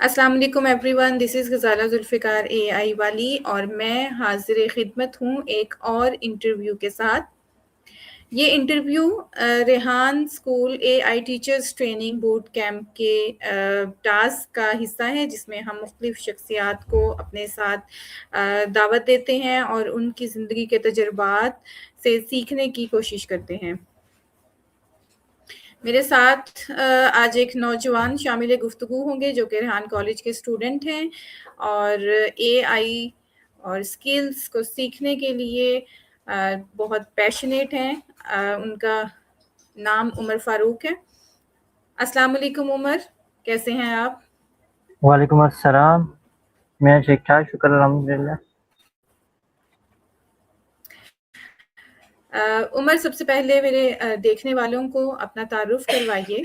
अस्सलाम वालेकुम everyone, this is Ghazala Zulfikar AI वाली और मैं हाज़िर ख़िदमत हूँ एक और इंटरव्यू के साथ। ये interview Rehan school AI teachers training boot camp के टास्क का हिस्सा है, जिसमें हम मुख्तलिफ़ शख्सियात को अपने साथ दावत देते हैं और उनकी ज़िंदगी के तजुर्बात से सीखने की कोशिश करते हैं। मेरे साथ आज एक नौजवान शामिल गुफ्तगू होंगे जो कि रेहान कॉलेज के स्टूडेंट हैं और एआई और स्किल्स को सीखने के लिए बहुत पैशनेट हैं। उनका नाम उमर फ़ारूक है। अस्सलाम वालेकुम उमर, कैसे हैं आप? वालेकुम अस्सलाम। मैं ठीक-ठाक, शुक्र अल्हम्दुलिल्लाह। उमर, सबसे पहले मेरे देखने वालों को अपना तारुफ़ करवाइए।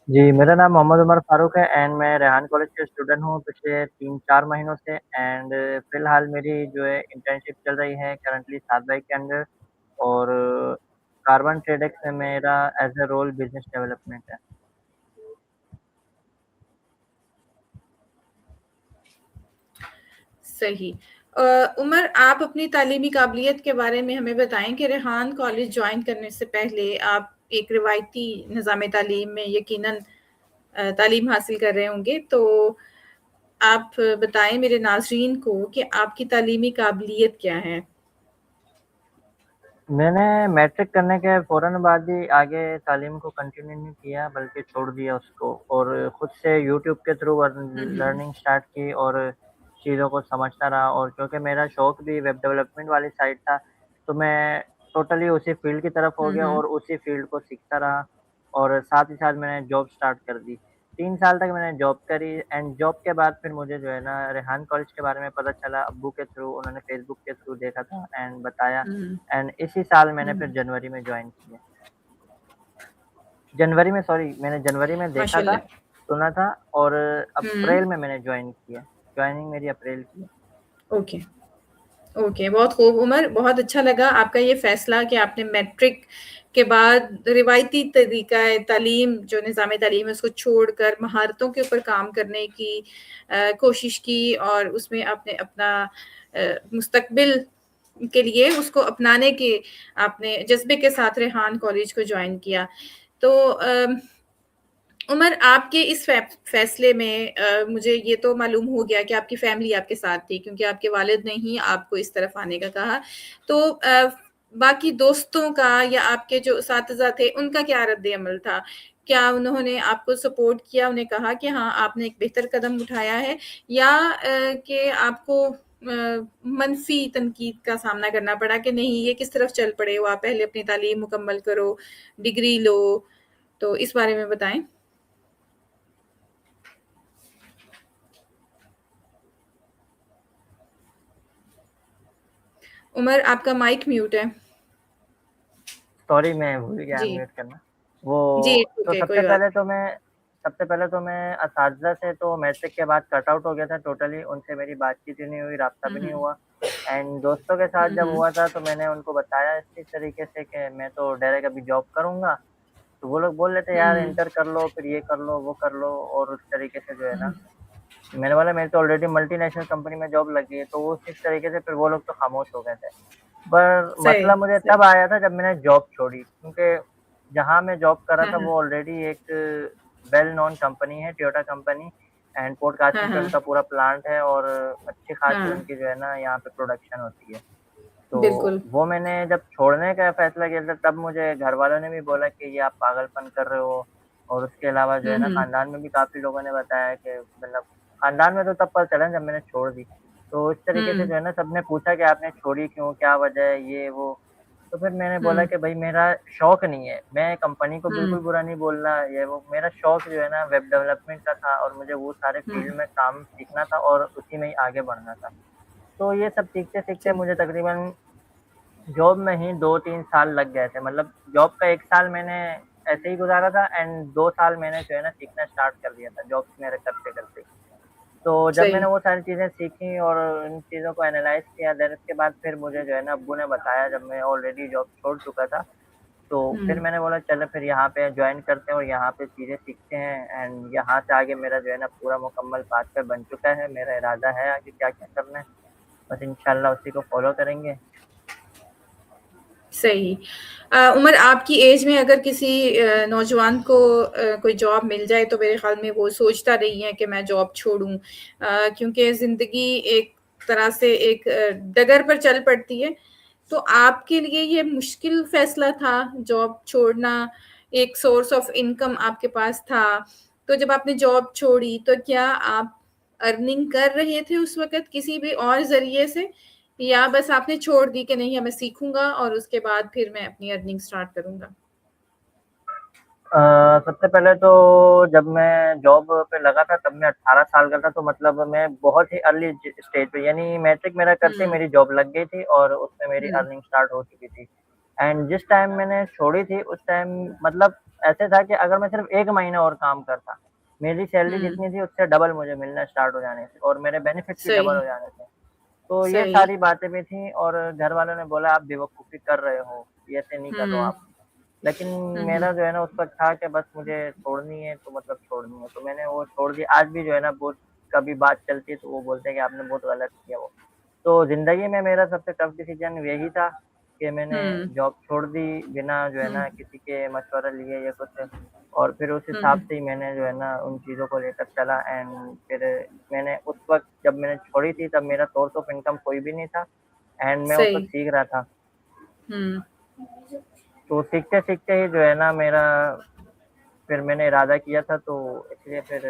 जी, मेरा नाम मोहम्मद उमर फ़ारूक है एंड मैं रेहान कॉलेज का स्टूडेंट हूँ पिछले 3-4 महीनों से एंड फ़िलहाल मेरी जो है इंटर्नशिप चल रही है करंटली सात के अंडर और कार्बन ट्रेडेक्स में मेरा as a role business development है। सही। उमर, आप अपनी तालीमी काबिलियत के बारे में हमें बताएँ कि रेहान कॉलेज जॉइन करने से पहले आप एक रिवायती निज़ाम तालीम में यकीनन तालीम हासिल कर रहे होंगे, तो आप बताएँ मेरे नाज़रीन को कि आपकी तालीमी काबिलियत क्या है? मैंने मैट्रिक करने के फ़ौरन बाद ही आगे तालीम को कंटिन्यू नहीं किया बल्कि छोड़ दिया उसको और खुद से यूट्यूब के थ्रू हुँ, हुँ। लर्निंग स्टार्ट की और चीज़ों को समझता रहा और क्योंकि मेरा शौक भी वेब डेवलपमेंट वाली साइड था, तो मैं टोटली उसी फ़ील्ड की तरफ हो हुँ, गया हुँ। और उसी फ़ील्ड को सीखता रहा और साथ ही साथ मैंने जॉब स्टार्ट कर दी। 3 साल तक मैंने जॉब करी एंड जॉब के बाद फिर मुझे जो है ना रेहान कॉलेज के बारे में पता चला अब्बू के थ्रू, उन्होंने फ़ेसबुक के थ्रू देखा था एंड बताया हुँ, एंड इसी साल मैंने फिर हुँ। जनवरी में जॉइन किया। जनवरी में सॉरी मैंने जनवरी में देखा था, माशाअल्लाह। सुना था और हुँ, अप्रैल में मैंने जॉइन किया। जॉइनिंग मेरी अप्रैल की है। ओके। ओके, बहुत खूब उमर, बहुत अच्छा लगा आपका ये फ़ैसला कि आपने मैट्रिक के बाद रिवायती तरीक़ा तालीम जो निज़ाम तालीम है उसको छोड़कर महारतों के ऊपर काम करने की कोशिश की और उसमें आपने अपना मुस्तक़बिल के लिए उसको अपनाने के आपने जज़्बे के साथ रेहान कॉलेज को जॉइन किया। तो उमर, आपके इस फ़ैसले में मुझे ये तो मालूम हो गया कि आपकी फ़ैमिली आपके साथ थी क्योंकि आपके वालिद ने ही आपको इस तरफ आने का कहा। तो बाकी दोस्तों का या आपके जो असातिज़ा थे, उनका क्या रद्द-ए-अमल था? क्या उन्होंने आपको सपोर्ट किया, उन्हें कहा कि हाँ, आपने एक बेहतर कदम उठाया है या कि आपको मनफ़ी तनकीद का सामना करना पड़ा कि नहीं, ये किस तरफ चल पड़े हो आप, पहले अपनी तालीम मुकम्मल करो, डिग्री लो? तो इस बारे में बताएँ। उमर, आपका माइक म्यूट है। सॉरी मैं भूल गया जी। अनम्यूट करना। वो जी, ठीक तो है, कोई बात नहीं। सबसे पहले तो मैं असातिज़ा से तो मैट्रिक के बाद कट आउट हो गया था टोटली, उनसे मेरी बातचीत ही नहीं हुई, राब्ता हुँ, भी नहीं हुँ। हुआ एंड दोस्तों के साथ हुँ, जब हुँ। हुआ था तो मैंने उनको बताया इस तरीके से कि मैं तो डायरेक्ट अभी जॉब करूँगा, तो वो लोग बोल रहे थे हुँ, यार हुँ। इंटर कर लो, फिर ये कर लो, वो कर लो और उस तरीके से जो है ना हुँ, मैंने बोला मेरी तो ऑलरेडी मल्टीनेशनल कंपनी में जॉब लगी है, तो वो इस तरीके से फिर वो लोग तो खामोश हो गए थे। पर सही, मसला मुझे सही। तब आया था जब मैंने जॉब छोड़ी क्योंकि जहाँ मैं जॉब कर रहा हाँ, था हाँ। वो ऑलरेडी एक वेल नोन कंपनी है, टोयोटा कंपनी एंड पोर्ट हाँ, कासिम पे हाँ। उनका पूरा प्लांट है और अच्छी खासी हाँ, उनकी जो है ना यहाँ पे प्रोडक्शन होती है। तो बिल्कुल। वो मैंने जब छोड़ने का फैसला किया था तब मुझे घरवालों ने भी बोला कि ये आप पागलपन कर रहे हो और उसके अलावा जो हुँ, है ना हुँ। खानदान में भी काफ़ी लोगों ने बताया कि मतलब खानदान में तो तब पता चला जब मैंने छोड़ दी। तो इस तरीके से हुँ, जो है ना सबने पूछा कि आपने छोड़ी क्यों? क्या वजह है? ये वो। तो फिर मैंने बोला हुँ, कि भई मेरा शौक नहीं है। मैं कंपनी को हुँ, बिल्कुल बुरा नहीं बोल रहा ये वो। मेरा शौक जो है ना वेब डेवलपमेंट का था और मुझे वो सारे हुँ। फ़ील्ड में काम सीखना था और उसी में ही आगे बढ़ना था। तो ये सब सीखते-सीखते सही। मुझे तकरीबन जॉब में ही 2-3 साल लग गए थे। मतलब जॉब का 1 साल मैंने ऐसे ही गुज़ारा था एंड 2 साल मैंने जो है ना सीखना स्टार्ट कर दिया था जॉब मेरे करते-करते। तो जब मैंने सही। वो सारी चीज़ें सीखी और इन चीज़ों को एनालाइज़ किया देन उसके बाद फिर मुझे जो है ना अब्बू ने बताया जब मैं ऑलरेडी जॉब छोड़ चुका था, तो फिर हुँ। मैंने बोला चलो फिर यहाँ पे जॉइन करते हैं और यहाँ पे चीज़ें सीखते हैं एंड यहाँ से आगे मेरा जो है ना पूरा मुकम्मल पाथवे बन चुका है। मेरा इरादा है आगे क्या-क्या करना है, बस इंशाल्लाह उसी को फ़ॉलो करेंगे। सही। उमर आपकी एज में अगर किसी नौजवान को कोई जॉब मिल जाए तो मेरे ख़्याल में वो सोचता नहीं है कि मैं जॉब छोड़ूँ क्योंकि ज़िंदगी एक तरह से एक डगर पर चल पड़ती है। तो आपके लिए ये मुश्किल फ़ैसला था जॉब छोड़ना, एक सोर्स ऑफ इनकम आपके पास था, तो जब आपने जॉब छोड़ी तो क्या आप अर्निंग कर रहे थे उस वक़्त किसी भी और ज़रिए से? या बस आपने छोड़ दी कि नहीं अब मैं सीखूँगा और उसके बाद फिर मैं अपनी अर्निंग स्टार्ट करूँगा? सबसे पहले तो जब मैं जॉब पे लगा था तब मैं 18 साल का था तो मतलब मैं बहुत ही अर्ली ज स्टेज पे यानी मैट्रिक मेरा करते ही हुँ, मेरी जॉब लग गई थी और उसमें मेरी हुँ, अर्निंग स्टार्ट हो चुकी थी। एंड जिस टाइम मैंने छोड़ी थी उस टाइम मतलब ऐसे था कि अगर मैं सिर्फ़ 1 महीना और काम करता, मेरी सैलरी हुँ, जितनी थी उससे डबल मुझे मिलना स्टार्ट हो जाने थे और मेरे बेनिफिट्स भी डबल सही, हो जाने थे। तो ये सही। सारी बातें भी थी और घर वालों ने बोला आप बेवकूफ़ी कर रहे हो, ये ऐसे नहीं करो हुँ, आप। लेकिन हुँ, हुँ, मेरा जो है ना उस वक़्त था कि बस मुझे छोड़नी है तो मतलब छोड़नी है, तो मैंने वो छोड़ दी। आज भी जो है ना बहुत कभी बात चलती है तो वो बोलते हैं कि आपने बहुत गलत किया वो। तो ज़िंदगी में मेरा सबसे टफ डिसीज़न यही था कि मैंने हुँ, जॉब छोड़ दी बिना जो है हुँ, ना किसी के मशवरा लिए या कुछ और फिर उस हुँ, हिसाब हुँ, से ही मैंने जो है ना उन चीज़ों को लेकर चला एंड फिर मैंने उस वक़्त जब मैंने छोड़ी थी तब मेरा सोर्स ऑफ इनकम कोई भी नहीं था एंड मैं उस सही। वक़्त सीख रहा था। हुँ, तो सीखते-सीखते ही जो है ना मेरा फिर मैंने इरादा किया था तो इसलिए फिर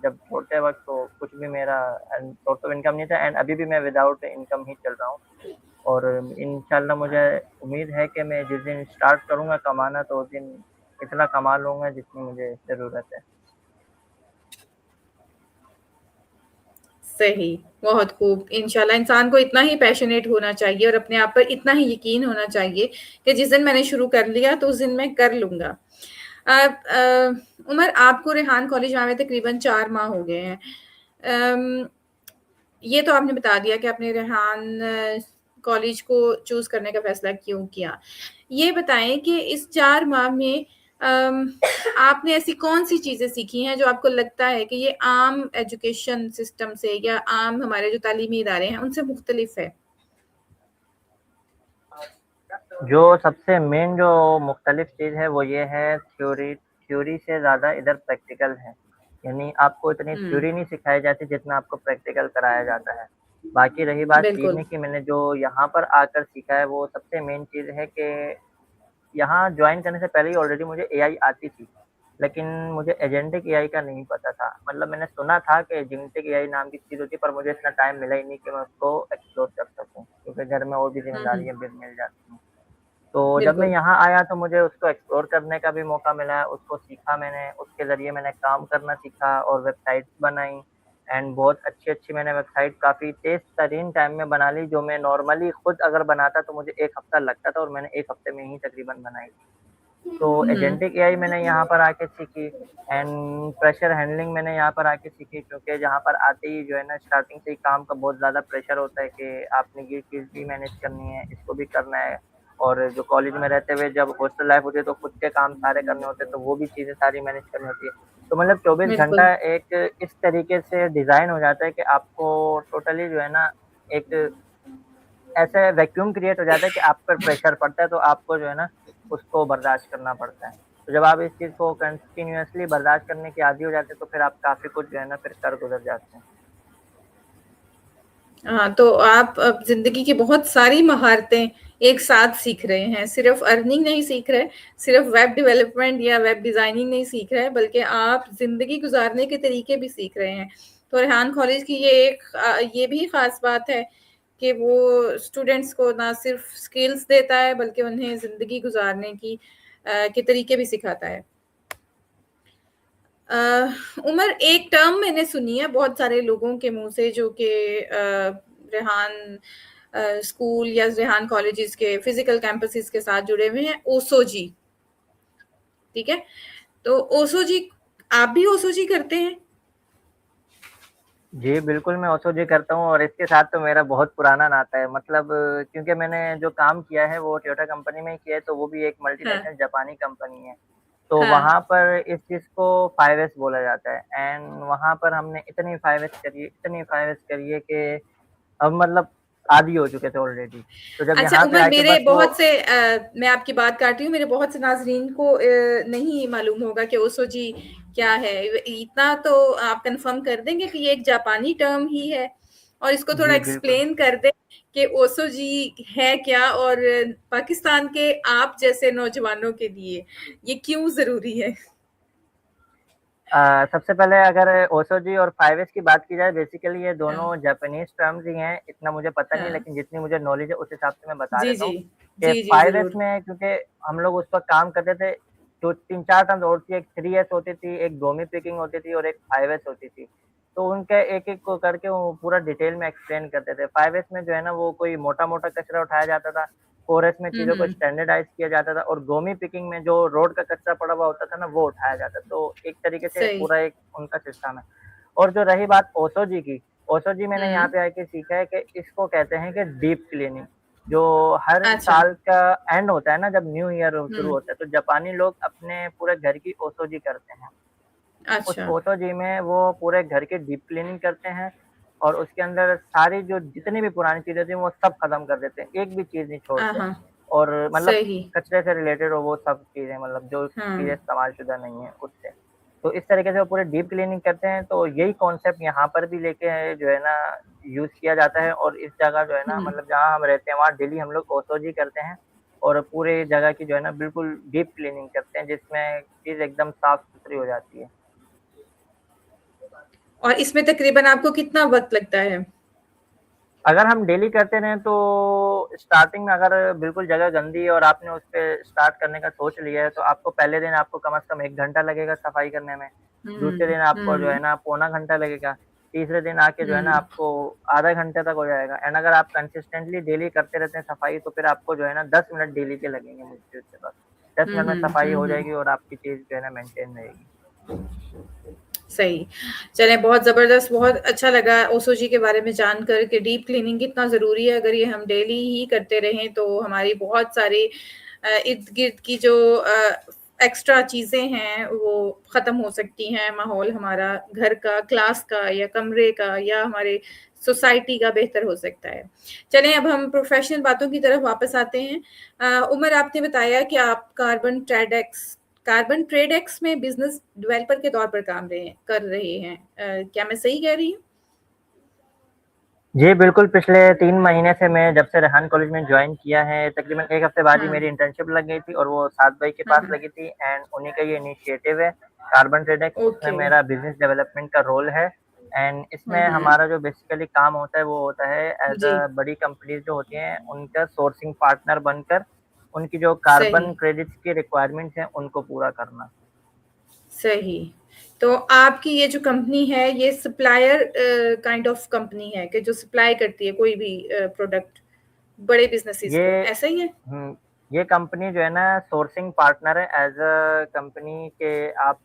जब छोड़ते वक़्त तो कुछ भी मेरा सोर्स ऑफ इनकम नहीं था एंड अभी भी मैं विदाउट इनकम ही चल रहा हूँ। और इंशाल्लाह मुझे उम्मीद है कि मैं जिस दिन स्टार्ट करूँगा कमाना तो उस दिन इतना कमा लूँगा जितनी मुझे ज़रूरत है। सही, बहुत खूब। इंशाल्लाह इंसान को इतना ही पैशनेट होना चाहिए और अपने आप पर इतना ही यकीन होना चाहिए कि जिस दिन मैंने शुरू कर लिया तो उस दिन मैं कर लूँगा। उमर आपको रेहान कॉलेज में आए तकरीबन 4 माह हो गए हैं। अम, ये तो आपने बता दिया कि आपने रेहान कॉलेज को चूज़ करने का फ़ैसला क्यों किया। ये बताएँ कि इस 4 माह में अम, आपने ऐसी कौन-सी चीज़ें सीखी हैं जो आपको लगता है कि ये आम एजुकेशन सिस्टम से या आम हमारे जो तालीमी इदारे हैं, उनसे मुख्तलिफ है? जो सबसे मेन जो मुख्तलिफ चीज़ है वो ये है थ्योरी से ज़्यादा इधर प्रैक्टिकल है। यानी आपको इतनी हुँ, थ्योरी नहीं सिखाई जाती जितना आपको प्रैक्टिकल कराया जाता है। बाकी रही बात बिल्कुल। सीखने की मैंने जो यहाँ पर आकर सीखा है वो सबसे मेन चीज़ है कि यहाँ जॉइन करने से पहले ही ऑलरेडी मुझे एआई आती थी। लेकिन मुझे एजेंटिक एआई का नहीं पता था। मतलब मैंने सुना था कि एजेंटिक एआई नाम की चीज़ होती है पर मुझे इतना टाइम मिला ही नहीं कि मैं उसको एक्सप्लोर कर सकूँ। क्योंकि घर में और भी हुँ, हुँ, ज़िम्मेदारियाँ भी मिल जाती हैं। तो जब मैं बिल्कुल। यहाँ आया तो मुझे उसको एक्सप्लोर करने का भी मौका मिला, उसको सीखा मैंने, उसके ज़रिए मैंने काम करना सीखा और वेबसाइट्स बनाई एंड बहुत अच्छी-अच्छी मैंने वेबसाइट काफ़ी तेज़ तरीन टाइम में बना ली, जो मैं नॉर्मली खुद अगर बनाता तो मुझे 1 हफ़्ता लगता था और मैंने 1 हफ़्ते में ही तकरीबन बनाई थी। तो हुँ, एजेंटिक एआई मैंने यहाँ पर आके सीखी एंड प्रेशर हैंडलिंग मैंने यहाँ पर आके सीखी क्योंकि जहाँ पर आते ही जो है ना स्टार्टिंग से ही काम का बहुत ज़्यादा प्रेशर होता है कि आपने ये चीज़ भी मैनेज करनी है, इसको भी करना है और जो कॉलेज में रहते हुए जब हॉस्टल लाइफ़ होती है तो खुद के काम सारे करने होते हैं, तो वो भी चीज़ें सारी मैनेज करनी होती है। तो मतलब 24 बिल्कुल। घंटा एक इस तरीके से डिज़ाइन हो जाता है कि आपको टोटली जो है ना एक ऐसे वैक्यूम क्रिएट हो जाता है कि आप पर प्रेशर पड़ता है, तो आपको जो है ना, उसको बर्दाश्त करना पड़ता है। तो जब आप इस चीज़ को कंटिन्यूअसली बर्दाश्त करने के आदी हो जाते हैं, तो फिर आप काफ़ी कुछ जो है ना, फिर कर गुज़र जाते हैं। हाँ, तो आप अब ज़िंदगी की बहुत सारी महारतें एक साथ सीख रहे हैं, सिर्फ़ अर्निंग नहीं सीख रहे, सिर्फ़ वेब डेवलपमेंट या वेब डिज़ाइनिंग नहीं सीख रहे, बल्कि आप ज़िंदगी गुज़ारने के तरीके भी सीख रहे हैं। तो रेहान कॉलेज की ये भी ख़ास बात है कि वो स्टूडेंट्स को ना सिर्फ़ स्किल्स देता है, बल्कि उन्हें ज़िंदगी गुज़ारने के तरीके भी सिखाता है। अ, उमर एक टर्म मैंने सुनी है बहुत सारे लोगों के मुँह से जो कि रेहान स्कूल या रेहान कॉलेजेस के फिज़िकल कैंपसेस के साथ जुड़े हुए हैं, ओसोजी, ठीक है? तो ओसोजी आप भी ओसोजी करते हैं? जी, बिल्कुल मैं ओसोजी करता हूँ और इसके साथ तो मेरा बहुत पुराना नाता है। मतलब क्योंकि मैंने जो काम किया है वो टोयोटा कंपनी में ही किया है, तो वो भी एक हाँ, मल्टीनेशनल जापानी कंपनी है। तो हाँ। वहाँ पर इस चीज़ को 5S बोला जाता है एंड वहाँ पर हमने इतनी 5S करी है कि अब मतलब आदी हो चुके थे ऑलरेडी। तो जब अच्छा यहाँ पे उमर आके मेरे बस वो बहुत से मैं आपकी बात काट रही हूँ, मेरे बहुत से नाज़रीन को नहीं मालूम होगा कि ओसोजी क्या है? इतना तो आप कन्फर्म कर देंगे कि ये एक जापानी टर्म ही है? और इसको थोड़ा जी, बिल्कुल। एक्सप्लेन कर दें कि ओसोजी है क्या और पाकिस्तान के आप जैसे नौजवानों के लिए ये क्यों ज़रूरी है? सबसे पहले अगर ओसोजी और 5S की बात की जाए बेसिकली ये हाँ, दोनों जापानीज़ टर्म्स ही हैं, इतना मुझे पता नहीं है हाँ। लेकिन जितनी मुझे नॉलेज है उस हिसाब से मैं बता जी, देता जी। हूँ, कि जी, जी, 5S ज़रूर। में क्योंकि हम लोग उस वक़्त काम करते थे, तो 3-4 टर्म्स और थी, एक 3S होती थी, एक डोमी पिकिंग होती थी और एक 5S होती थी। तो उनके एक-एक को करके वो पूरा डिटेल में एक्सप्लेन करते थे। 5S में जो है ना वो कोई मोटा-मोटा कचरा उठाया जाता था, 4S में हुँ, चीज़ों को हुँ। स्टैंडर्डाइज़ किया जाता था और डोमी पिकिंग में जो रोड का कचरा पड़ा हुआ होता था ना, वो उठाया जाता। तो एक तरीके से सही। पूरा एक उनका सिस्टम है। और जो रही बात ओसोजी की, ओसोजी मैंने यहाँ हुँ। पे आके सीखा है कि इसको कहते हैं कि डीप क्लीनिंग। जो हर अच्छा। साल का एंड होता है ना जब न्यू ईयर शुरू हुँ। होता है, तो जापानी लोग अपने पूरे घर की ओसोजी करते हैं। उस अच्छा। ओसोजी में वो पूरे घर की डीप क्लीनिंग करते हैं और उसके अंदर सारी जो जितनी भी पुरानी चीज़ें थी वो सब खत्म कर देते हैं, एक भी चीज़ नहीं छोड़ते। हाँ, और मतलब सही। कचरे से रिलेटेड हो वो सब चीज़ें मतलब जो हाँ। चीज़ें इस्तेमाल-शुदा नहीं है उससे। तो इस तरीके से वो पूरे डीप क्लीनिंग करते हैं, तो यही कॉन्सेप्ट यहाँ पर भी लेके जो है ना यूज़ किया जाता है और इस जगह जो है ना हुँ। मतलब जहाँ हम रहते हैं वहाँ डेली हम लोग ओसोजी करते हैं और पूरे जगह की जो है ना बिल्कुल डीप क्लीनिंग करते हैं जिसमें चीज़ एकदम साफ-सुथरी हो जाती है। और इसमें तकरीबन आपको कितना वक़्त लगता है? अगर हम डेली करते रहें तो स्टार्टिंग में अगर बिल्कुल जगह गंदी है और आपने उसपे स्टार्ट करने का सोच लिया है, तो आपको पहले दिन आपको कम से कम 1 घंटा लगेगा सफाई करने में। दूसरे हुँ, दिन आपको जो है हुँ, ना पौना घंटा लगेगा। तीसरे दिन आके जो है ना हुँ, आपको आधा घंटे तक हो जाएगा एंड अगर आप कंसिस्टेंटली डेली करते रहते हैं सफाई तो फिर आपको जो है ना 10 मिनट डेली के लगेंगे मुश्किल से बस। 10 हुँ, मिनट में हुँ, सफाई हुँ, हो हुँ। जाएगी और आपकी चीज़ जो है ना मेंटेन रहेगी। सही। चलें बहुत ज़बरदस्त, बहुत अच्छा लगा ओसोजी के बारे में जानकर कि डीप क्लीनिंग कितना ज़रूरी है, अगर ये हम डेली ही करते रहें तो हमारी बहुत सारी इर्द-गिर्द की जो एक्स्ट्रा चीज़ें हैं वो ख़त्म हो सकती हैं, माहौल हमारा घर का, क्लास का या कमरे का या हमारे सोसाइटी का बेहतर हो सकता है। चलें अब हम प्रोफ़ेशनल बातों की तरफ वापस आते हैं। उमर आपने बताया कि आप कार्बन ट्रेडेक्स में बिज़नेस डेवलपर के तौर पर कर रहे हैं। क्या मैं सही कह रही हूँ? जी, बिल्कुल, पिछले 3 महीने से मैं जब से रेहान कॉलेज में जॉइन किया है, तकरीबन 1 हफ्ते बाद ही हाँ। मेरी इंटर्नशिप लग गई थी और वो साद भाई के हाँ, पास हाँ। लगी थी एंड उन्हीं का ये इनिशिएटिव है, कार्बन ट्रेडेक्स, उसमें ओके। मेरा बिज़नेस डेवलपमेंट का रोल है एंड हुँ, इसमें हुँ। हमारा जो बेसिकली काम होता है, वो होता है एज़ जी, बड़ी कंपनीज़ जो होती हैं, उनका सोर्सिंग पार्टनर बनकर, उनकी जो सही, कार्बन क्रेडिट्स की रिक्वायरमेंट्स हैं, उनको पूरा करना। सही। तो आपकी ये जो कंपनी है ये सप्लायर काइंड ऑफ कंपनी है कि जो सप्लाई करती है कोई भी प्रोडक्ट बड़े बिज़नेसेस को, ये ऐसा ही है? हुँ, ये कंपनी जो है ना सोर्सिंग पार्टनर है एज़ अ कंपनी के आप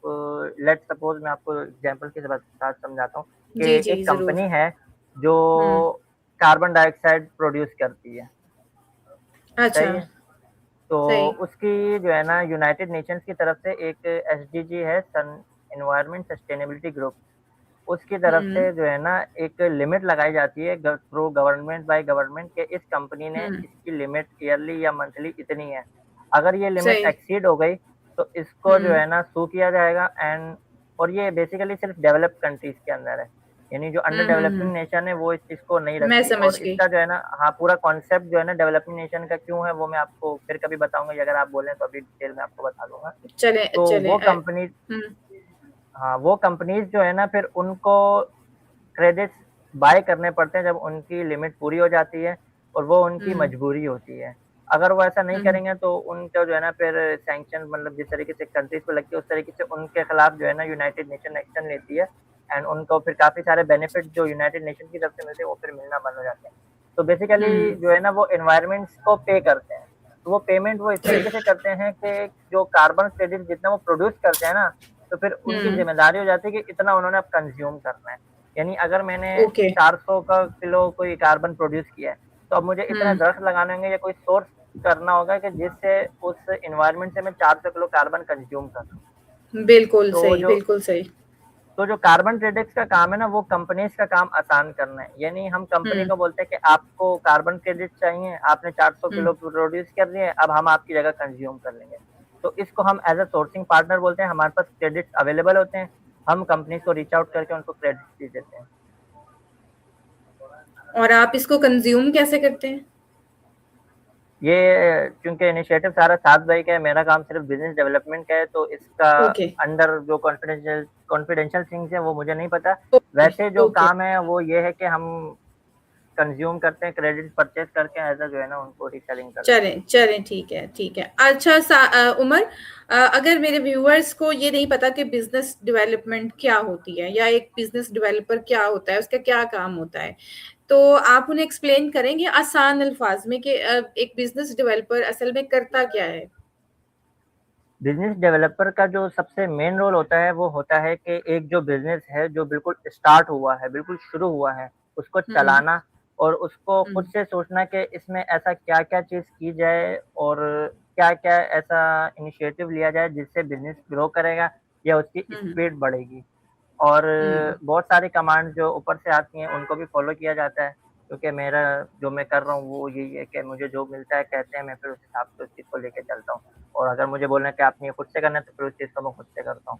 लेट्स सपोज़ मैं आपको एग्ज़ाम्पल के साथ समझाता हूँ कि जी, जी, एक ज़रूर। कंपनी है जो हुँ। कार्बन डाइऑक्साइड प्रोड्यूस करती है, अच्छा, सही है? तो सही। उसकी जो है ना यूनाइटेड नेशंस की तरफ से एक एसडीजी है सन एनवायरनमेंट सस्टेनेबिलिटी ग्रुप, उसकी तरफ हुँ, से जो है ना एक लिमिट लगाई जाती है थ्रू गवर्नमेंट बाय गवर्नमेंट कि इस कंपनी ने हुँ, इसकी लिमिट ईयरली या मंथली इतनी है। अगर ये लिमिट सही। एक्सीड हो गई तो इसको जो हुँ, है ना सू किया जाएगा एंड और ये बेसिकली सिर्फ़ डेवलप्ड कंट्रीज़ के अंदर है। यानी जो अंडर हुँ, हुँ, हुँ। डेवलपिंग नेशन है वो इस चीज़ को नहीं मैं रखती समझ और गई। इसका जो है ना हाँ, पूरा कॉन्सेप्ट जो है ना डेवलपिंग नेशन का क्यों है वो मैं आपको फिर कभी बताऊँगा या अगर आप बोलें तो अभी डिटेल में आपको बता दूँगा। चलें तो चलें वो कंपनी हुँ, हाँ, वो कंपनीज़ जो है ना फिर उनको क्रेडिट्स बाय करने पड़ते हैं जब उनकी लिमिट पूरी हो जाती है और वो उनकी हुँ, मजबूरी होती है। अगर वो ऐसा नहीं हुँ, करेंगे तो उनका जो है ना फिर सैंक्शन मतलब जिस तरीके से कंट्रीज़ पे लगती है उस तरीके से उनके खिलाफ जो है ना यूनाइटेड नेशन एक्शन लेती है एंड उनको फिर काफ़ी सारे बेनिफिट जो यूनाइटेड नेशन की तरफ से मिलते हैं वो फिर मिलना बंद हो जाते हैं। तो बेसिकली हुँ, जो है ना वो एनवायरनमेंट्स को पे करते हैं। तो वो पेमेंट वो इस तरीके से करते हैं कि जो कार्बन क्रेडिट जितना वो प्रोड्यूस करते हैं ना, तो फिर उनकी हुँ, ज़िम्मेदारी हो जाती है कि इतना उन्होंने अब कंज़्यूम करना है। यानी अगर मैंने ओके। 400 का किलो कोई कार्बन प्रोड्यूस किया है, तो अब मुझे इतने हुँ। दरख्त लगाने होंगे या कोई सोर्स करना होगा कि जिससे उस एनवायरनमेंट से मैं 400 किलो कार्बन कंज़्यूम कर लूँ। बिल्कुल तो सही, जो बिल्कुल सही। तो जो कार्बन क्रेडिट्स का काम है ना, वो कंपनीज़ का काम आसान करना है। यानी हम कंपनी हुँ, को बोलते हैं कि आपको कार्बन क्रेडिट चाहिए, आपने 400 हुँ। किलो प्रोड्यूस कर दिए, अब हम आपकी जगह कंज़्यूम कर लेंगे। तो इसको हम एज़ अ सोर्सिंग पार्टनर बोलते हैं, हमारे पास क्रेडिट्स अवेलेबल होते हैं, हम कंपनीज़ को रीच आउट करके उनको क्रेडिट्स दे देते हैं। और आप इसको कंज़्यूम कैसे करते हैं? ये चूँकि इनिशिएटिव सारा सात भाई का है, मेरा काम सिर्फ़ बिज़नेस डेवलपमेंट का है, तो इसका ओके, अंडर जो कॉन्फिडेंशियल थिंग्स हैं, वो मुझे नहीं पता। ओके, वैसे जो ओके। काम है, वो ये है कि हम कंज़्यूम करते हैं, क्रेडिट परचेज़ करके एज़ अ जो है ना उनको रीसेलिंग करते हैं। चलें, चलें, ठीक है, ठीक है। अच्छा उमर, अगर मेरे व्यूअर्स को ये नहीं पता कि बिज़नेस डेवलपमेंट क्या होती है या एक बिज़नेस डेवलपर क्या होता है, उसका क्या काम होता है? तो आप उन्हें एक्सप्लेन करेंगे आसान अल्फाज़ में कि एक बिज़नेस डेवलपर असल में करता क्या है? बिज़नेस डेवलपर का जो सबसे मेन रोल होता है, वो होता है कि एक जो बिज़नेस है, जो बिल्कुल स्टार्ट हुआ है, बिल्कुल शुरू हुआ है, उसको हुँ, चलाना और उसको हुँ, खुद से सोचना कि इसमें ऐसा क्या-क्या चीज़ की जाए और क्या-क्या ऐसा इनिशिएटिव लिया जाए, जिससे बिज़नेस ग्रो करेगा या उसकी हुँ, स्पीड बढ़ेगी। और हुँ, बहुत सारी कमांड जो ऊपर से आती हैं, उनको भी फ़ॉलो किया जाता है, क्योंकि मेरा जो मैं कर रहा हूँ, वो यही है कि मुझे जो मिलता है कहते हैं, मैं फिर उस हिसाब से उस चीज़ को लेके चलता हूँ। और अगर मुझे बोलना है कि आपने ये खुद से करना है, तो फिर उस चीज़ को मैं खुद से करता हूँ।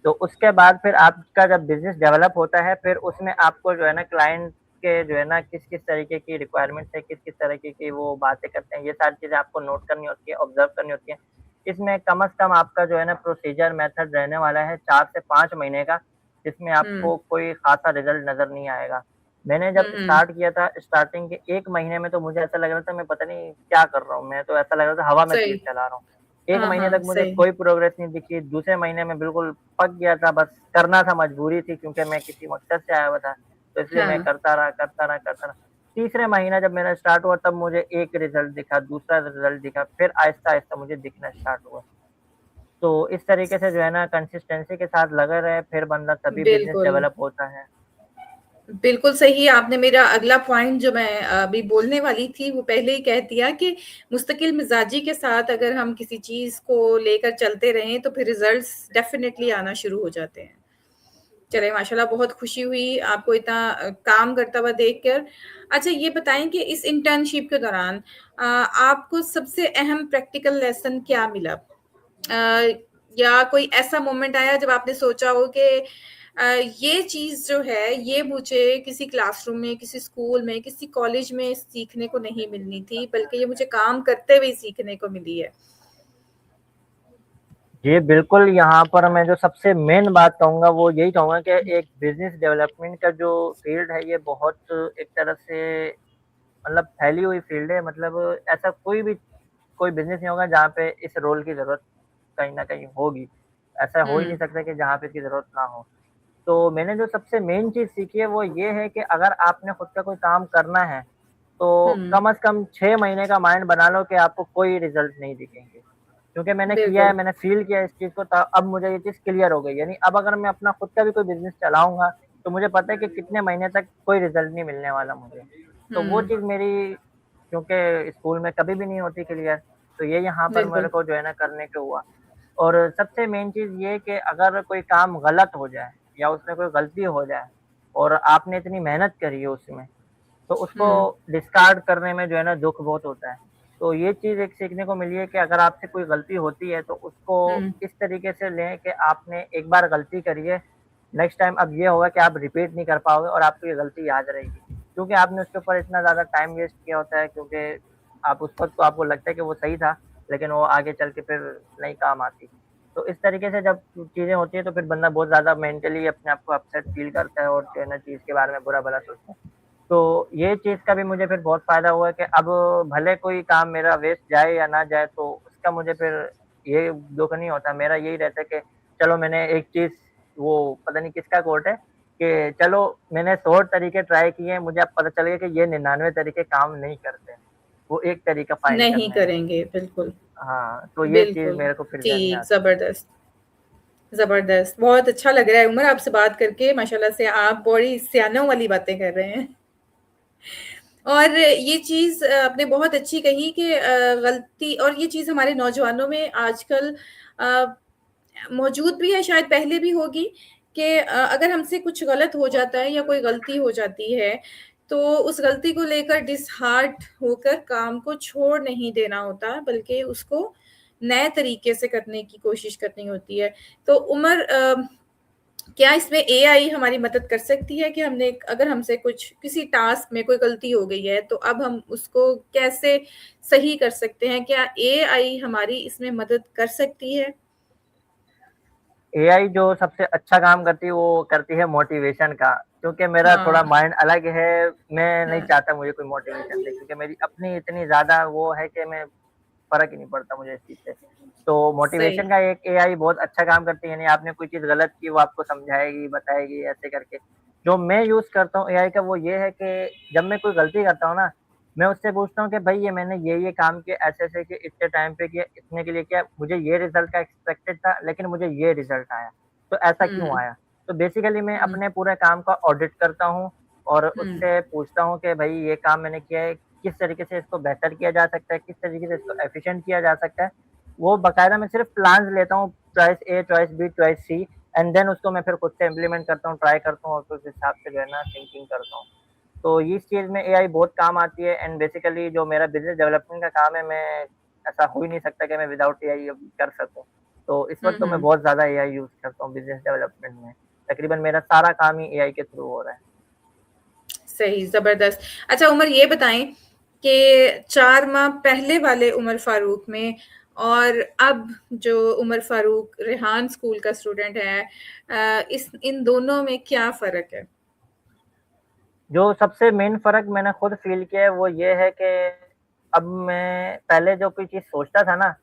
तो उसके बाद फिर आपका जब बिज़नेस डेवलप होता है, फिर उसमें आपको जो है ना क्लाइंट के जो है ना किस-किस तरीके की रिक्वायरमेंट्स है, किस-किस तरीके की वो बातें करते हैं, ये सारी चीज़ें आपको नोट करनी होती है, ऑब्ज़र्व करनी होती है। इसमें कम से कम आपका जो है ना प्रोसीजर मेथड रहने वाला है 4 से 5 महीने का, जिसमें हुँ, आपको कोई ख़ासा रिज़ल्ट नज़र नहीं आएगा। मैंने हुँ, जब हुँ। स्टार्ट किया था, स्टार्टिंग के 1 महीने में तो मुझे ऐसा लग रहा था मैं पता नहीं क्या कर रहा हूँ, मैं तो ऐसा लग रहा था हवा में सही। तीर चला रहा हूँ। 1 हाँ, महीने हाँ, तक मुझे सही। कोई प्रोग्रेस नहीं दिखी, दूसरे महीने में बिल्कुल पक गया था, बस करना था, मजबूरी थी क्योंकि मैं किसी मकसद से आया हुआ था, तो इसलिए मैं हाँ, करता रहा, करता रहा, करता रहा। तीसरे महीना जब मेरा स्टार्ट हुआ तब मुझे एक रिज़ल्ट दिखा, दूसरा रिज़ल्ट दिखा, फिर आहिस्ता-आहिस्ता मुझे दिखना स्टार्ट हुआ। तो इस तरीके से जो है ना कंसिस्टेंसी के साथ लगा रहे, फिर बंदा तभी बिज़नेस बिल्कुल। डेवलप होता है। बिल्कुल सही, आपने मेरा अगला पॉइंट जो मैं अभी बोलने वाली थी, वो पहले ही कह दिया कि मुस्तकिल मिज़ाजी के साथ अगर हम किसी चीज़ को लेकर चलते रहें, तो फिर रिज़ल्ट्स डेफ़िनिटली आना शुरू हो जाते हैं। चलिए माशाल्लाह बहुत खुशी हुई आपको इतना काम करता हुआ देखकर। अच्छा ये बताएँ कि इस इंटर्नशिप के दौरान आपको सबसे अहम प्रैक्टिकल लेसन क्या मिला? या कोई ऐसा मोमेंट आया जब आपने सोचा हो कि अ, ये चीज़ जो है, ये मुझे किसी क्लासरूम में, किसी स्कूल में, किसी कॉलेज में सीखने को नहीं मिलनी थी, बल्कि ये मुझे काम करते हुए सीखने को मिली है? जी, बिल्कुल, यहाँ पर मैं जो सबसे मेन बात कहूँगा वो यही कहूँगा कि एक बिज़नेस डेवलपमेंट का जो फ़ील्ड है ये बहुत एक तरह से मतलब फैली हुई फ़ील्ड है मतलब ऐसा कोई बिज़नेस नहीं होगा जहाँ पे इस रोल की ज़रूरत कहीं न कहीं होगी। ऐसा हो ही नहीं हुँ, सकता कि जहाँ पे इसकी ज़रूरत ना हो। तो मैंने जो सबसे मेन चीज़ सीखी है वो ये है कि अगर आपने खुद का कोई काम करना है, तो हुँ, कम से कम 6 महीने का माइंड बना लो कि आपको कोई रिज़ल्ट नहीं दिखेंगे। क्योंकि मैंने किया है, बिल्कुल। मैंने फ़ील किया है इस चीज़ को त अब मुझे ये चीज़ क्लियर हो गई। यानी अब अगर मैं अपना खुद का भी कोई बिज़नेस चलाऊँगा, तो मुझे पता है कि कितने महीने तक कोई रिज़ल्ट नहीं मिलने वाला मुझे। तो वो हुँ, चीज़ मेरी क्योंकि स्कूल में कभी भी नहीं होती क्लियर, तो ये यहाँ पर मेरे बिल्कुल। को जो है ना करने को हुआ। और सबसे मेन चीज़ ये है कि अगर कोई काम गलत हो जाए या उसमें कोई गलती हो जाए और आपने इतनी मेहनत करी है उसमें, तो उसको हुँ, डिस्कार्ड करने में जो है ना दुःख बहुत होता है। तो ये चीज़ एक सीखने को मिली है कि अगर आपसे कोई गलती होती है तो उसको हुँ, इस तरीके से लें कि आपने एक बार गलती करी है, नेक्स्ट टाइम अब ये होगा कि आप रिपीट नहीं कर पाओगे और आपको ये गलती याद रहेगी। क्योंकि आपने उसके ऊपर इतना ज़्यादा टाइम वेस्ट किया होता है क्योंकि आप उस वक़्त तो आपको लगता है कि वो सही था, लेकिन वो आगे चल के फिर नहीं काम आती। तो इस तरीके से जब चीज़ें होती हैं तो फिर बंदा बहुत ज़्यादा मेंटली अपने आप को अपसेट फ़ील करता है और जो है ना चीज़ के बारे में बुरा-भला सोचता है। तो ये चीज़ का भी मुझे फिर बहुत फ़ायदा हुआ कि अब भले कोई काम मेरा वेस्ट जाए या ना जाए तो उसका मुझे फिर ये दुःख नहीं होता। मेरा यही रहता है कि चलो मैंने एक चीज़ वो पता नहीं किसका कोट है कि चलो मैंने 100 तरीके ट्राई किए हैं, मुझे अब पता चल गया कि ये 99 तरीके काम नहीं करते। वो एक तरीका फाइंड नहीं करने में। करेंगे, बिल्कुल। हाँ, तो ये चीज़ बिल्कुल, मेरे को फिर ज़हन में ठीक, आती है। ज़बरदस्त। ज़बरदस्त, बहुत अच्छा लग रहा है उमर आपसे बात करके, माशाल्लाह से आप बड़ी सियानों वाली बातें कर रहे हैं। और ये चीज़ आपने बहुत अच्छी कही कि गलती और ये चीज़ हमारे नौजवानों में आजकल अ, मौजूद भी है, शायद पहले भी होगी कि अगर हमसे कुछ गलत हो जाता है या कोई गलती हो जाती है, तो उस गलती को लेकर डिसहार्ट होकर काम को छोड़ नहीं देना होता, बल्कि उसको नए तरीके से करने की कोशिश करनी होती है। तो उमर क्या इसमें एआई हमारी मदद कर सकती है कि हमने अगर हमसे कुछ किसी टास्क में कोई गलती हो गई है, तो अब हम उसको कैसे सही कर सकते हैं? क्या एआई हमारी इसमें मदद कर सकती है? एआई जो सबसे अच्छा काम करती है, वो करती है मोटिवेशन का, क्योंकि मेरा थोड़ा हाँ, माइंड अलग है, मैं नहीं हाँ, चाहता मुझे कोई मोटिवेशन दे, क्योंकि मेरी अपनी इतनी ज़्यादा वो है कि मैं फ़र्क ही नहीं पड़ता मुझे इस चीज़ से। तो सही। मोटिवेशन का एक एआई बहुत अच्छा काम करती है, यानी आपने कोई चीज़ गलत की, वो आपको समझाएगी, बताएगी ऐसे करके। जो मैं यूज़ करता हूँ एआई का वो ये है कि जब मैं कोई गलती करता हूँ ना, मैं उससे पूछता हूँ कि भई ये मैंने ये काम किया, ऐसे-ऐसे किया, इतने टाइम पे किया, इतने के लिए किया, मुझे ये रिज़ल्ट का एक्सपेक्टेड था, लेकिन मुझे ये रिज़ल्ट आया, तो ऐसा क्यों हुँ, आया? तो बेसिकली मैं हुँ, अपने पूरे काम का ऑडिट करता हूँ और हुँ, उससे पूछता हूँ कि भई ये काम मैंने किया है, किस तरीके से इसको बेहतर किया जा सकता है, किस तरीके से इसको एफ़िशिएंट किया जा सकता है। वो बाकायदा मैं सिर्फ़ प्लान्स लेता हूँ, choice A, choice B, choice C and then उसको मैं फिर खुद से इम्प्लीमेंट करता हूँ, ट्राई करता हूँ और फिर उस हिसाब से जो है ना थिंकिंग करता हूँ। तो इस चीज़ में एआई बहुत काम आती है एंड बेसिकली जो मेरा बिज़नेस डेवलपमेंट का काम है, मैं ऐसा हो ही नहीं सकता कि मैं विदाउट एआई अब कर सकूँ। तो इस हुँ, वक़्त तो मैं हुँ। बहुत ज़्यादा एआई यूज़ करता हूँ बिज़नेस डेवलपमेंट में। तकरीबन मेरा सारा काम ही एआई के थ्रू हो रहा है। सही, ज़बरदस्त। अच्छा उमर ये बताएँ कि 4 माह पहले वाले उमर फारूक में और अब जो उमर फारूक रेहान स्कूल का स्टूडेंट है इस इन दोनों में क्या फ़र्क है? जो सबसे मेन फ़र्क मैंने खुद फ़ील किया है वो ये है कि अब मैं पहले जो कोई चीज़ सोचता था ना,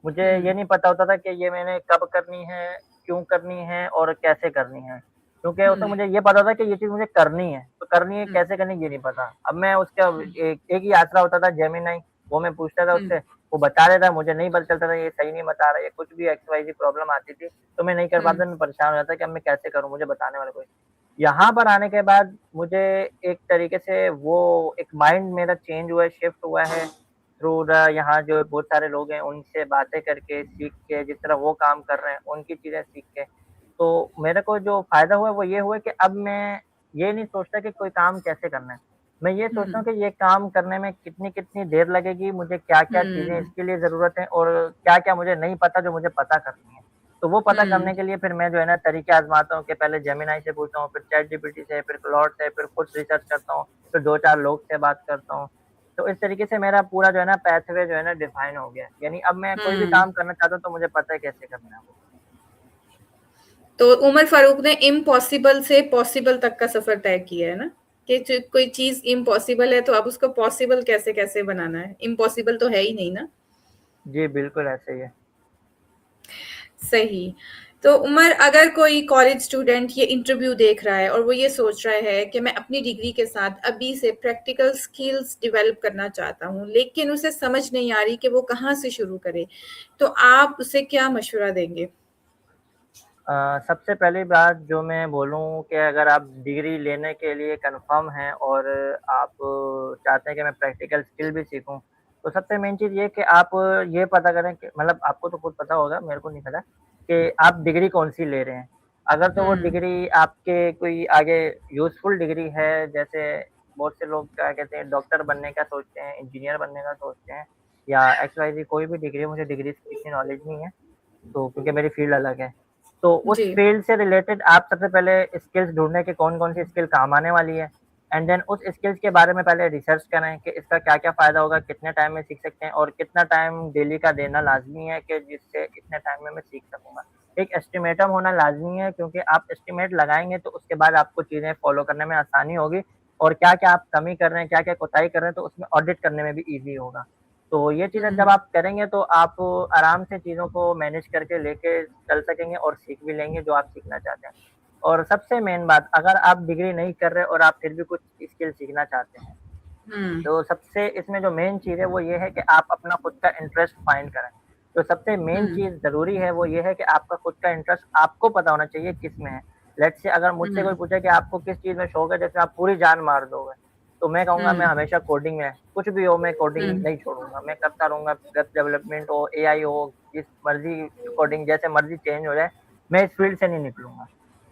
मुझे हुँ, ये नहीं पता होता था कि ये मैंने कब करनी है, क्यों करनी है और कैसे करनी है। क्योंकि उस वक़्त हुँ, मुझे ये पता था कि ये चीज़ मुझे करनी है, तो करनी है, हुँ, कैसे करनी है ये नहीं पता। अब मैं उसका हुँ, एक एक ही आसरा होता था जेमिनी, वो मैं पूछता था हुँ, उससे, वो बता देता, मुझे नहीं पता चलता था ये सही नहीं बता रहा है, कुछ भी एक्स वाई ज़ेड प्रॉब्लम आती थी, तो मैं नहीं कर हुँ, पाता, मैं परेशान हो जाता कि अब मैं कैसे करूँ, मुझे बताने वाला कोई यहाँ पर आने के बाद मुझे एक तरीके से वो एक माइंड मेरा चेंज हुआ है, शिफ्ट हुआ है थ्रू द यहाँ जो बहुत सारे लोग हैं, उनसे बातें करके, सीख के, जिस तरह वो काम कर रहे हैं, उनकी चीज़ें सीख के। तो मेरे को जो फ़ायदा हुआ है, वो ये हुआ कि अब मैं ये नहीं सोचता कि कोई काम कैसे करना है। मैं ये सोचता हुँ, हूँ कि ये काम करने में कितनी-कितनी देर लगेगी, मुझे क्या-क्या चीज़ें हुँ, इसके लिए ज़रूरत है और क्या-क्या मुझे नहीं पता जो मुझे पता करनी है। तो वो पता हुँ, करने के लिए फिर मैं जो है ना तरीके आज़माता हूँ कि पहले जेमिनी से पूछता हूँ, फिर चैटजीपीटी से, फिर क्लॉड से, फिर खुद रिसर्च करता हूँ, फिर 2-4 लोग से बात करता हूँ। तो इस तरीके से मेरा पूरा जो है ना पाथवे जो है ना डिफाइन हो गया है। यानी अब मैं कोई भी हुँ। काम करना चाहता हूँ तो मुझे पता है कैसे करना है वो। तो उमर फारूक ने इम्पॉसिबल से पॉसिबल तक का सफ़र तय किया है ना? कि कोई चीज़ इम्पॉसिबल है तो अब उसको पॉसिबल कैसे-कैसे बनाना है? इम्पॉसिबल तो है ही नहीं ना? जी, बिल्कुल ऐसे ही है। सही। तो उमर अगर कोई कॉलेज स्टूडेंट ये इंटरव्यू देख रहा है और वो ये सोच रहा है कि मैं अपनी डिग्री के साथ अभी से प्रैक्टिकल स्किल्स डेवलप करना चाहता हूँ, लेकिन उसे समझ नहीं आ रही कि वो कहाँ से शुरू करे, तो आप उसे क्या मशवरा देंगे? सबसे पहली बात जो मैं बोलूँ कि अगर आप डिग्री लेने के लिए कन्फर्म हैं और आप चाहते हैं कि मैं प्रैक्टिकल स्किल भी सीखूँ, तो सबसे मेन चीज़ ये है कि आप ये पता करें कि मतलब आपको तो खुद पता होगा, मेरे को नहीं पता, कि आप डिग्री कौन-सी ले रहे हैं। अगर तो वो हुँ, डिग्री आपके कोई आगे यूज़फुल डिग्री है, जैसे बहुत से लोग क्या कहते हैं डॉक्टर बनने का सोचते हैं, इंजीनियर बनने का सोचते हैं या एक्स वाई ज़ेड कोई भी डिग्री है, मुझे डिग्री की इतनी नॉलेज नहीं है, तो क्योंकि मेरी फ़ील्ड अलग है। तो उस जी। फ़ील्ड से रिलेटेड आप सबसे पहले स्किल्स ढूँढें कि कौन-कौन सी स्किल काम आने वाली है एंड देन उस स्किल्स के बारे में पहले रिसर्च करें कि इसका क्या-क्या फ़ायदा होगा, कितने टाइम में सीख सकते हैं और कितना टाइम डेली का देना लाज़मी है कि जिससे इतने टाइम में मैं सीख सकूँगा। एक एस्टिमेटम होना लाज़मी है क्योंकि आप एस्टिमेट लगाएँगे तो उसके बाद आपको चीज़ें फ़ॉलो करने में आसानी होगी और क्या-क्या आप कमी कर रहे हैं, क्या-क्या कोताही कर रहे हैं, तो उसमें ऑडिट करने में भी ईज़ी होगा। तो ये चीज़ें जब हुँ, आप करेंगे तो आप आराम से चीज़ों को मैनेज करके लेके चल सकेंगे और सीख भी लेंगे जो आप सीखना चाहते हैं। और सबसे मेन बात अगर आप डिग्री नहीं कर रहे और आप फिर भी कुछ स्किल सीखना चाहते हैं, हुँ, तो सबसे इसमें जो मेन चीज़ है वो ये है कि आप अपना खुद का इंटरेस्ट फाइंड करें। तो सबसे मेन हुँ, चीज़ ज़रूरी है वो ये है कि आपका खुद का इंटरेस्ट आपको पता होना चाहिए किस में है। लेट्स से अगर मुझसे कोई हुँ, पूछे कि आपको किस चीज़ में शौक है, जैसे आप पूरी जान मार दोगे, तो मैं कहूँगा मैं हुँ, हमेशा कोडिंग में, कुछ भी हो मैं कोडिंग हुँ, नहीं छोड़ूँगा। मैं करता रहूँगा, वेब डेवलपमेंट हो, एआई हो, जिस मर्ज़ी कोडिंग जैसे मर्ज़ी चेंज हो जाए, मैं इस फ़ील्ड से नहीं निकलूँगा।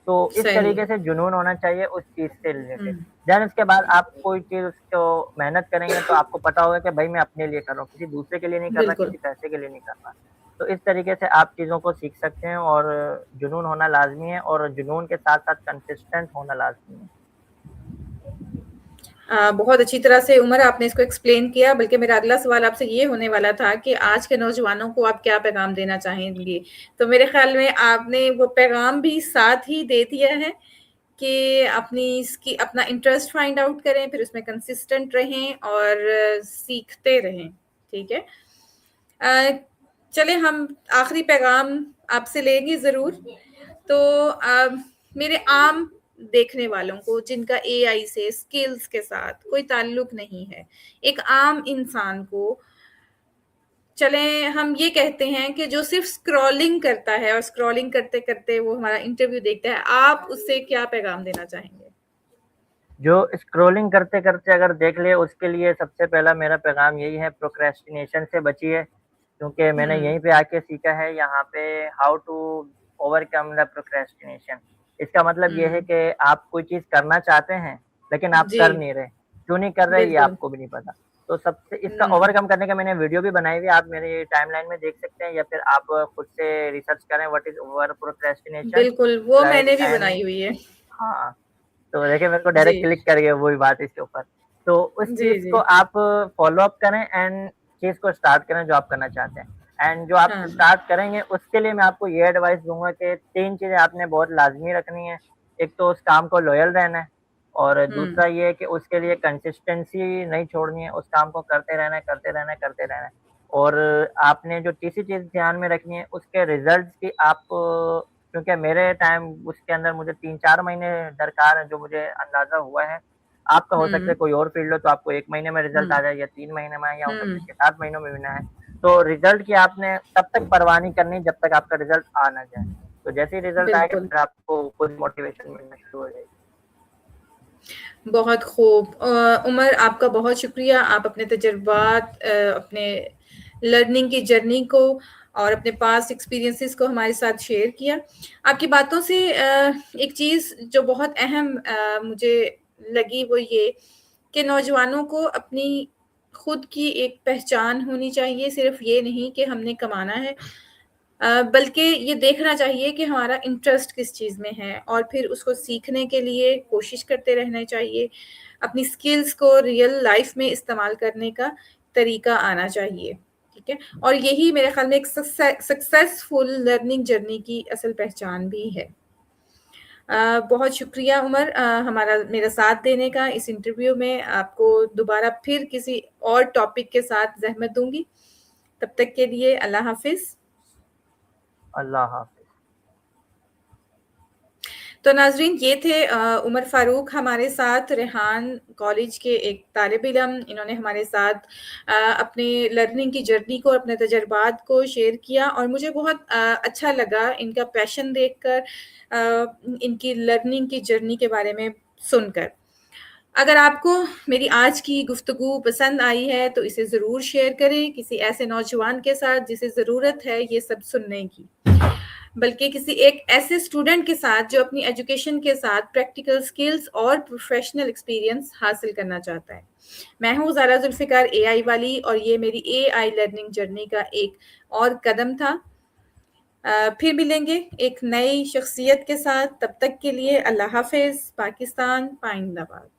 तो इस सही तरीके है। से जुनून होना चाहिए उस चीज़ से हुँ, रिलेटेड। देन उसके बाद आप कोई चीज़ उसको मेहनत करेंगे तो आपको पता होगा कि भाई मैं अपने लिए कर रहा हूँ, किसी दूसरे के लिए नहीं कर रहा, बिल्कुल। किसी पैसे के लिए नहीं कर रहा। तो इस तरीके से आप चीज़ों को सीख सकते हैं और जुनून होना लाज़मी है और जुनून के साथ-साथ कंसिस्टेंट होना लाज़मी है। बहुत अच्छी तरह से उमर आपने इसको एक्सप्लेन किया, बल्कि मेरा अगला सवाल आपसे ये होने वाला था कि आज के नौजवानों को आप क्या पैगाम देना चाहेंगी? तो मेरे ख़्याल में आपने वो पैगाम भी साथ ही दे दिया है कि अपना इंटरेस्ट फाइंड आउट करें, फिर उसमें कंसिस्टेंट रहें और सीखते रहें, ठीक है? अ, चलें हम आखिरी पैगाम आपसे लेंगे ज़रूर। तो मेरे आम देखने वालों को जिनका एआई से स्किल्स के साथ कोई ताल्लुक नहीं है, एक आम इंसान को चलें हम ये कहते हैं कि जो सिर्फ़ स्क्रॉलिंग करता है और स्क्रॉलिंग करते-करते वो हमारा इंटरव्यू देखता है, आप उससे क्या पैगाम देना चाहेंगे? जो स्क्रॉलिंग करते-करते अगर देख ले उसके लिए सबसे पहला मेरा पैगाम यही है प्रोक्रेस्टिनेशन से बचिए, क्योंकि मैंने हुँ, यहीं पे आके सीखा है यहाँ पे how to overcome the procrastination. इसका मतलब ये है हुँ, कि आप कोई चीज़ करना चाहते हैं, लेकिन आप जी, कर नहीं रहे। क्यों नहीं कर रहे ये बिल्कुल। आपको भी नहीं पता। तो सबसे इसका हुँ, ओवरकम करने का मैंने वीडियो भी बनाई हुई है, आप मेरी टाइमलाइन में देख सकते हैं या फिर आप खुद से रिसर्च करें व्हाट इज़ ओवर प्रोक्रेस्टिनेशन बिल्कुल, वो लाइक मैंने भी एंड बनाई हुई है। हाँ। तो देखिए मेरे को जी, डायरेक्ट क्लिक कर गया वही बात इसके ऊपर। तो उस जी, चीज़ को जी। आप फ़ॉलो अप करें एंड चीज़ को स्टार्ट करें जो आप करना चाहते हैं। एंड जो आप हाँ, स्टार्ट करेंगे उसके लिए मैं आपको ये एडवाइस दूँगा कि 3 चीज़ें आपने बहुत लाज़मी रखनी है। एक तो उस काम को लॉयल रहना है और हुँ, दूसरा ये है कि उसके लिए कंसिस्टेंसी नहीं छोड़नी है, उस काम को करते रहना है, करते रहना है, करते रहना है। और आपने जो तीसरी चीज़ ध्यान में रखनी है उसके रिज़ल्ट्स की आप क्योंकि मेरे टाइम उसके अंदर मुझे 3-4 महीने दरकार है, जो मुझे अंदाज़ा हुआ है। आपका हो सकता है हुँ, कोई और फ़ील्ड हो तो आपको 1 महीने में रिज़ल्ट आ हुँ, जाए या 3 महीने में आए या हो सकता है हुँ, 6-7 महीनों में भी ना आए। तो रिज़ल्ट की आपने तब तक परवाह नहीं करनी जब तक आपका रिज़ल्ट आ ना जाए। तो जैसे ही रिज़ल्ट आएगा बिल्कुल। फिर आपको खुद मोटिवेशन मिलना शुरू हो जाएगी। बहुत खूब। उमर आपका बहुत शुक्रिया, आप अपने तजुर्बात अपने लर्निंग की जर्नी को और अपने पास्ट एक्सपीरियंसेस को हमारे साथ शेयर किया। आपकी बातों से एक चीज़ जो बहुत अहम मुझे लगी वो ये कि नौजवानों को अपनी खुद की एक पहचान होनी चाहिए, सिर्फ़ ये नहीं कि हमने कमाना है बल्कि ये देखना चाहिए कि हमारा इंटरेस्ट किस चीज़ में है और फिर उसको सीखने के लिए कोशिश करते रहना चाहिए। अपनी स्किल्स को रियल लाइफ़ में इस्तेमाल करने का तरीका आना चाहिए, ठीक है? और यही मेरे ख़्याल में एक सक्सेसफुल लर्निंग जर्नी की असल पहचान भी है। बहुत शुक्रिया उमर हमारा मेरा साथ देने का इस इंटरव्यू में। आपको दोबारा फिर किसी और टॉपिक के साथ ज़हमत दूँगी। तब तक के लिए अल्लाह हाफ़िज़। अल्लाह हाफ़िज़। तो नाज़रीन ये थे उमर फ़ारूक हमारे साथ रेहान कॉलेज के एक तालिब-इल्म इन्होंने हमारे साथ अपने लर्निंग की जर्नी को, अपने तजुर्बात को शेयर किया और मुझे बहुत अच्छा लगा इनका पैशन देखकर इनकी लर्निंग की जर्नी के बारे में सुनकर। अगर आपको मेरी आज की गुफ्तगू पसंद आई है तो इसे ज़रूर शेयर करें किसी ऐसे नौजवान के साथ जिसे ज़रूरत है ये सब सुनने की। बल्कि किसी एक ऐसे स्टूडेंट के साथ जो अपनी एजुकेशन के साथ प्रैक्टिकल स्किल्स और प्रोफेशनल एक्सपीरियंस हासिल करना चाहता है। मैं हूँ ज़ारा ज़ुल्फ़िकार एआई वाली और ये मेरी एआई लर्निंग जर्नी का एक और कदम था। फिर मिलेंगे एक नई शख्सियत के साथ, तब तक के लिए अल्लाह हाफ़िज़, पाकिस्तान, पाइंदाबाद।